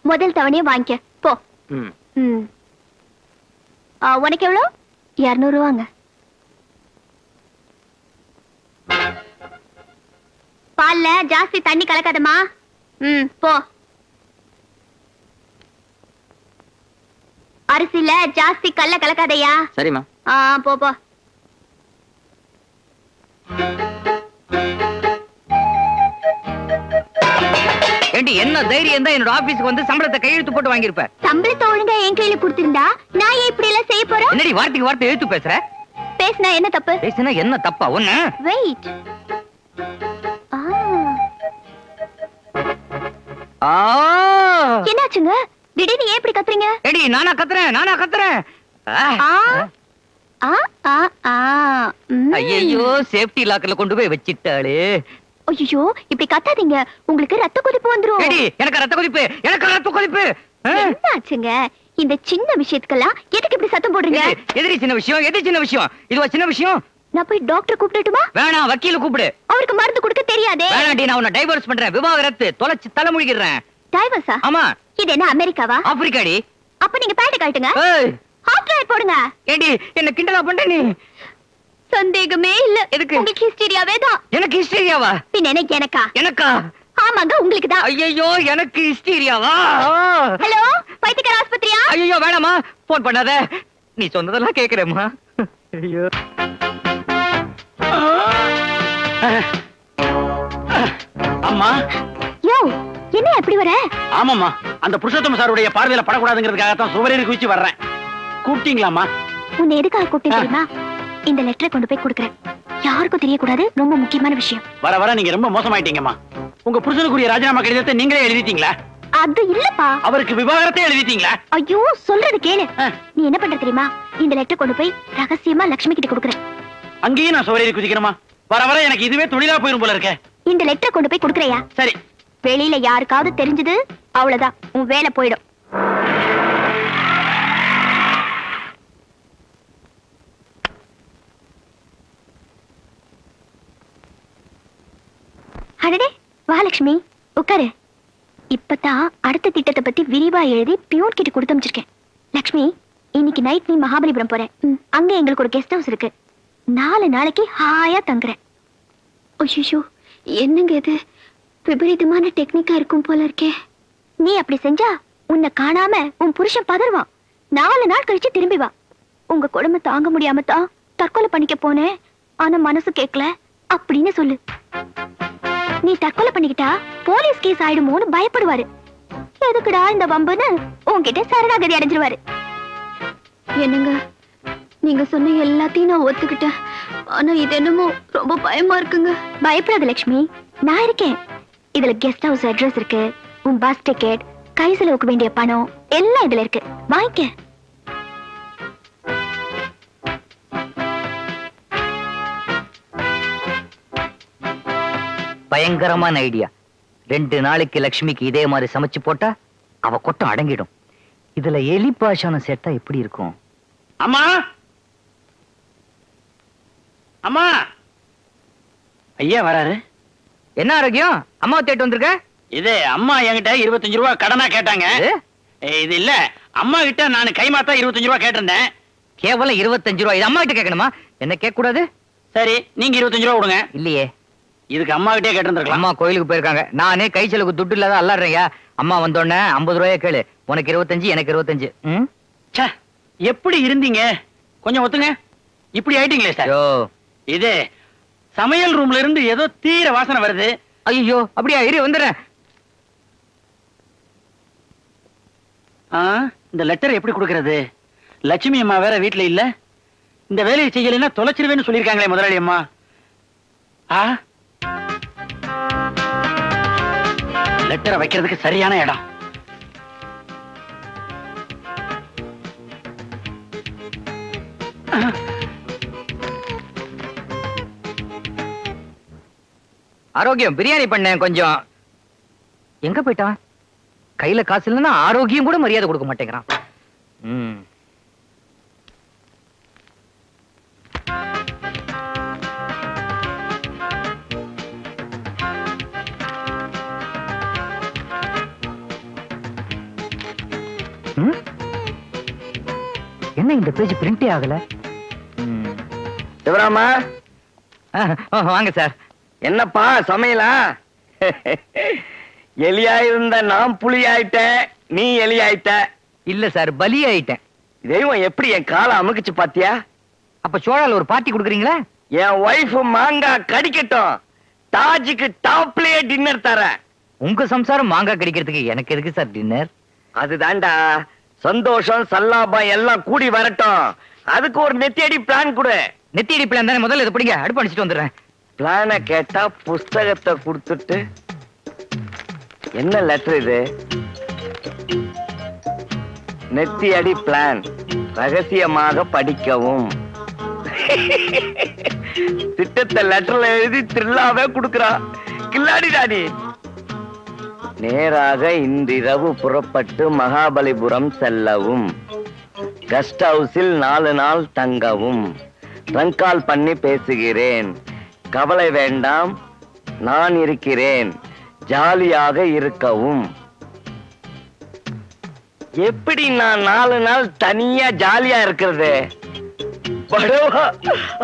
முதல் தவணையை வாங்கிக்க போ. உனக்கு எவ்வளோ? 200 ரூபாங்க. பால்ல ஜாஸ்தி தண்ணி கலக்காதமா. போ. அரிசில ஜாஸ்தி கல்ல கலக்காதையா. சரிம்மா. போ போ. ஏண்டி என்ன தைரியம் தான் என்னோட ஆபீஸ்க்கு வந்து சம்பளத்தை கையெழுத்து போட்டு வாங்கிருப்ப? சம்பளத்தை ஒழுங்கா என் கையில கொடுத்திருந்தா நான் ஏன் இப்படி எல்லாம் செய்ய போறேன்? என்னடி வார்த்தைக்கு வார்த்தை எழுத்து பேசுற? பேசினா என்ன தப்பு? பேசினா என்ன தப்பா? ஒண்ணு வெயிட். என்னாச்சுங்க திடீர்னு ஏன் இப்படி கத்துறீங்க? ஏடி நானா கத்துறேன். ஐயோ சேஃப்டி லாக்கர்ல கொண்டு போய் வச்சிட்டாளே. ஐயோ இப்படி கத்தாதீங்க, உங்களுக்கு ரத்த கொதிப்பு வந்துரும். எனக்கு ரத்த கொதிப்பு. என்னாச்சுங்க? இந்த சின்ன விஷயத்துக்கெல்லாம் எதுக்கு இப்படி சத்தம் போடுறீங்க? எதிரி சின்ன விஷயம் இதுவா சின்ன விஷயம்? நான் போய் டாக்டர் கூப்பிடட்டுமா? வேணாம், வக்கீல கூப்பிடு. அவருக்கு மருந்து கொடுக்க தெரியாதே. வேணாண்டி, நான் உன்னை டைவர்ஸ் பண்றேன். விவாகரத்து தொலைச்சு தலைமுழிக்கிறேன். டைவர்ஸா? ஆமா. இது என்ன அமெரிக்காவா? ஆப்பிரிக்காடி. அப்ப நீங்க பேண்ட் கழட்டுங்க. ஹாஃப் ட்ரை போடுங்க. ஏண்டி என்ன கிண்டலா பண்ற நீ? சந்தேகமே இல்ல. எதுக்கு? உங்களுக்கு ஹிஸ்டீரியாவே தான். எனக்கு ஹிஸ்டீரியாவா? பின்ன எனக்கா? ஆமாங்க உங்களுக்கு தான். ஐயோ எனக்கு ஹிஸ்டீரியாவா? ஹலோ பைத்தியக்கார ஆஸ்பத்திரியா? ஐயோ வேணாமா, போன் பண்ணாத. நீ சொன்னதெல்லாம் கேக்குறேம்மா. ஐயோ அம்மா. யோ என்ன எப்படி வர? ஆமாம்மா, அந்த புருஷோத்தம சாருடைய பார்வையில படக்கூடாதுங்கிறதுக்காக தான் சுவரேறி குதிச்சு வர்றேன். கூப்பிட்டீங்களாம்மா? உன்னை எதுக்காக கூப்பிட்டேன் தெரியுமா? இந்த லெட்டரை கொண்டு போய் கொடுக்குறேன். யாருக்கும் தெரியக்கூடாது, ரொம்ப முக்கியமான விஷயம். வர நீங்க ரொம்ப மோசமாயிட்டீங்கம்மா. உங்க புருஷனுக்குரிய ராஜினாமா கடிதத்தை நீங்களே எழுதிட்டீங்களா? அது இல்லப்பா. அவருக்கு விவாகரத்தை எழுதிட்டீங்களா? ஐயோ சொல்றது கேளு. நீ என்ன பண்ற தெரியுமா? இந்த லெட்டர் கொண்டு போய் ரகசியமா லட்சுமி கிட்ட கொடுக்குறேன். அங்கேயும் நான் சுவரேறி குதிக்கணுமா? வர எனக்கு இதுவே தொழிலா போயிரும் போல இருக்க. இந்த லெட்டரை கொண்டு போய் கொடுக்குறியா? சரி. வெளியில யாருக்காவது தெரிஞ்சது அவ்வளவுதான், உன் வேலை போயிடும். அடடே வா லட்சுமி, உட்காரு. இப்பதான் அடுத்த திட்டத்தை பத்தி விரிவா எழுதி பியூன் கிட்ட கொடுத்து அமைச்சிருக்கேன். லட்சுமி, இன்னைக்கு நைட் நீ மகாபலிபுரம் போற. அங்க எங்களுக்கு ஒரு கெஸ்ட் ஹவுஸ் இருக்கு. 4 நாளைக்கு ஹாயா தங்குறேன். ஐயோ என்னங்க இது, விபரீதமான டெக்னிக்கா இருக்கும் போல இருக்கே. நீ அப்படி செஞ்சா உன்னை காணாம உன் புருஷன் பதறுவான். 4 நாள் கழிச்சு திரும்பி வா. உங்க கொடுமை தாங்க முடியாம தான் தற்கொலை பண்ணிக்க போனேன், ஆனா மனசு கேட்கல அப்படின்னு சொல்லு. நீ தற்கொலை பண்ணிக்கிட்டா போலீஸ் கேஸ் ஆயிடுமோன்னு பயப்படுவாரு. எதுக்குடா இந்த வம்புன்னு உன்கிட்ட சரணாகதி அடைஞ்சிருவாரு. என்னங்க நீங்க சொன்ன எல்லாத்தையும் நான் ஒத்துக்கிட்டேன், ஆனா இது என்னமோ ரொம்ப பயமா இருக்குங்க. பயப்படாத லட்சுமி, நான் இருக்கேன். இதுல கெஸ்ட் ஹவுஸ் அட்ரஸ் இருக்கு, உன் பஸ் டிக்கெட், கை செலவுக்கு வேண்டிய பணம் எல்லாம் இதுல இருக்கு, வாங்கிக்க. பயங்கரமான ஐடியா. 2 நாளைக்கு லட்சுமிக்கு இதே மாதிரி சமைச்சு போட்டா அவ கொட்டம் அடங்கிடும். இதுல எலி பாஷான சேர்த்தா எப்படி இருக்கும்? அம்மா அம்மா, ஐயா வராரு. என்ன ஆரோக்கியம்? அம்மாவை தேட்டு வந்திருக்க? இது அம்மா என்கிட்ட 25 ரூபாய் கடனா கேட்டாங்க. இது இல்ல, அம்மா கிட்ட நான் கைமாத்தா 25 ரூபாய் கேட்டிருந்தேன். கேவலம் 25 ரூபாய். இது அம்மா கிட்ட கேட்கணுமா? என்ன கேட்க கூடாது? சரி நீங்க 25 ரூபாய் கொடுங்க. இல்லையே, இதுக்கு அம்மா கிட்டே கேட்டிருந்திருக்கலாம். அம்மா கோயிலுக்கு போயிருக்காங்க. நானே கை செலவுக்கு துட்டு இல்லாத அல்லாடுறேங்க. அம்மா வந்தோடனே 50 ரூபாயை கேளு. உனக்கு 25, எனக்கு 25. எப்படி இருந்தீங்க? கொஞ்சம் ஒத்துங்க. இப்படி ஆயிட்டீங்களே சார். இது சமையல் ரூம்ல இருந்து ஏதோ தீர வாசனை வருது. ஐயோ அப்படியா? இரு வந்துடுறேன். இந்த லெட்டர் எப்படி கொடுக்கறது? லட்சுமி அம்மா வேற வீட்டுல இல்ல. இந்த வேலையை செய்யலைன்னா தொலைச்சிருவேன்னு சொல்லியிருக்காங்களே முதலாளி அம்மா. லெட்டரை வைக்கிறதுக்கு சரியான இடம். ஆரோக்கியம் பிரியாணி பண்ணேன் கொஞ்சம். எங்க போயிட்டான்? கையில காசு இல்லைன்னா ஆரோக்கியம் கூட மரியாதை கொடுக்க மாட்டேங்கிறான். என்ன இந்த பேஜ் பிரிண்டே ஆகல? சிவராமா, வாங்க சார். என்னப்பா சமையலா? எலியா இருந்த நான் புலி ஆயிட்டேன், நீ எலி ஆயிட்ட. இல்ல சார், பலி ஆயிட்டேன். தெய்வம் எப்படி என் காலை அமுக்குச்சு பாத்தியா? அப்ப சோழால ஒரு பார்ட்டி கொடுக்குறீங்களா? என் ஒய்ஃப் மாங்காய் கடிக்கட்டும், தாஜுக்கு டாப்லயே டின்னர் தரேன். உங்க சம்சாரம் மாங்காய் கடிக்கிறதுக்கு எனக்கு எதுக்கு சார் டின்னர்? அதுதான்டா, சந்தோஷம் சல்லாபம் எல்லாம் கூடி வரட்டும். அதுக்கு ஒரு நெத்தியடி பிளான் கொடு. நெத்தியடி பிளான் தானே, முதல்ல இதை பிடிங்க, அடுப்பு அடிச்சுட்டு வந்துடுறேன். பிளான கேட்டா புஸ்தகத்தை கொடுத்துட்டு, என்ன லெட்டர் இது? நெத்தியடி பிளான், ரகசியமாக படிக்கவும். திட்டத்தை லெட்டர்ல எழுதி த்ரில்லாவே கொடுக்கறா. கில்லாடி ராணி. நேராக இன்றிரவு புறப்பட்டு மகாபலிபுரம் செல்லவும். கெஸ்ட் ஹவுஸில் 4 நாள் தங்கவும். ட்ரங்க் கால் பண்ணி பேசுகிறேன். கவலை வேண்டாம், நான் இருக்கிறேன். ஜாலியாக இருக்கவும். எப்படி நான் 4 நாள் தனியா ஜாலியா இருக்கிறது? படவா,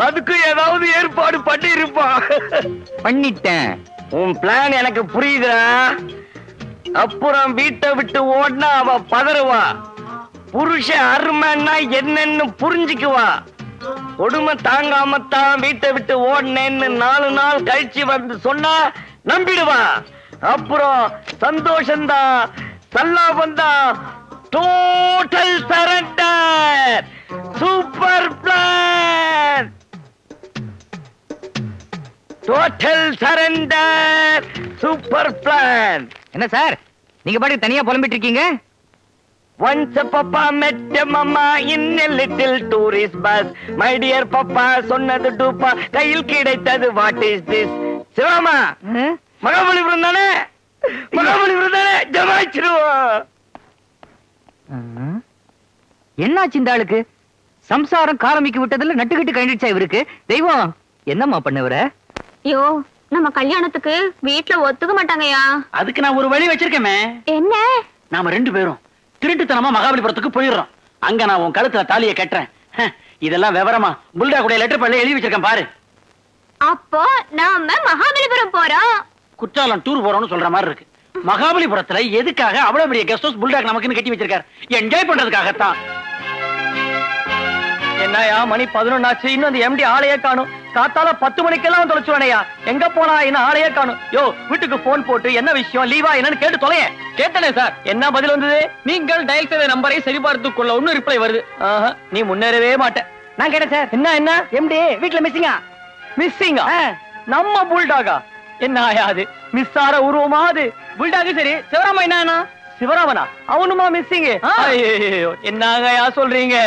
அதுக்கு ஏதாவது ஏற்பாடு பண்ணி இருப்பா. பண்ணிட்டேன். உன் பிளான் எனக்கு புரியுதா? அப்புறம் வீட்டை விட்டு ஓடினா அவ பதறுவா. புருஷ அருமைன்னா என்னன்னு புரிஞ்சுக்குவா. கொடுமை தாங்காமத்தான் வீட்டை விட்டு ஓடினேன்னு 4 நாள் கழிச்சு வந்து சொன்னா நம்பிடுவா. அப்புறம் சந்தோஷம்தான், சல்லாபந்தான். Total surrender. Super plan. Total surrender. Super plan. என்ன சார், நீங்க பாட்டுக்கு தனியா புலம்பிட்டு இருக்கீங்க? Once a papa met a mama in a little tourist bus. My dear papa சொன்னது டூப்பா, கையில் கிடைத்தது what is this? சிவராமா, மகாபலிபுரம் தானே? மகாபலிபுரம் தானே? ஜமாச்சிருவோம். என்னாச்சு இந்த ஆளுக்கு? சம்சாரம் காரமிக்கு விட்டதுல நட்டுக்கிட்டு கண்டிச்சா இவருக்கு? தெய்வம் என்னம்மா பண்ணவர? ஐயோ, நம்ம கல்யாணத்துக்கு வீட்ல ஒத்துக்க மாட்டாங்கயா. அதுக்கு நான் ஒரு வழி வச்சிருக்கேமே. என்ன? நாம 2 பேரும் திருட்டுத்தனமா மகாபலிபுரத்துக்கு போயிடுறோம். அங்க நான் உன் கழுத்துல தாலியை கட்டுறேன். இதெல்லாம் விவரமா புல்டா கூட லெட்டர் பண்ணி எழுதி வச்சிருக்கேன் பாரு. அப்போ நாம மகாபலிபுரம் போறோம். குற்றாலம் டூர் போறோம்னு சொல்ற மாதிரி இருக்கு. மகாபலிபுரத்துல எதுக்காக அவ்வளவு பெரிய கெஸ்ட் ஹவுஸ் புல்டாக் நமக்குன்னு கட்டி வச்சிருக்காரு? என்ஜாய் பண்றதுக்காகத்தான். என்னயா மணி 11 ஆச்சு, இன்னும் அந்த எம்டி ஆளையே காணும். காத்தால 10 மணிக்கெல்லாம் தொலைச்சுவானையா. எங்க போனா என்ன ஆளையே காணும். யோ, வீட்டுக்கு போன் போட்டு என்ன விஷயம், லீவா என்னன்னு கேட்டு தொலைய. கேட்டனே சார். என்ன பதில் வந்தது? நீங்கள் டயல் செய்த நம்பரை சரிபார்த்துக் கொள்ள ஒன்னும் ரிப்ளை வருது. நீ முன்னேறவே மாட்டேன். நான் கேட்டேன் சார். என்ன எம்டி வீட்டுல மிஸ்ஸிங்கா? மிஸ்ஸிங்கா? நம்ம புல்டாகா? என்ன ஆயாது மிஸ் ஆற உருவமாது புல்டாகு. சரி, சிவராமா என்ன? சிவராமனா? அவனுமா மிஸ்ஸிங்? என்னங்கயா சொல்றீங்க?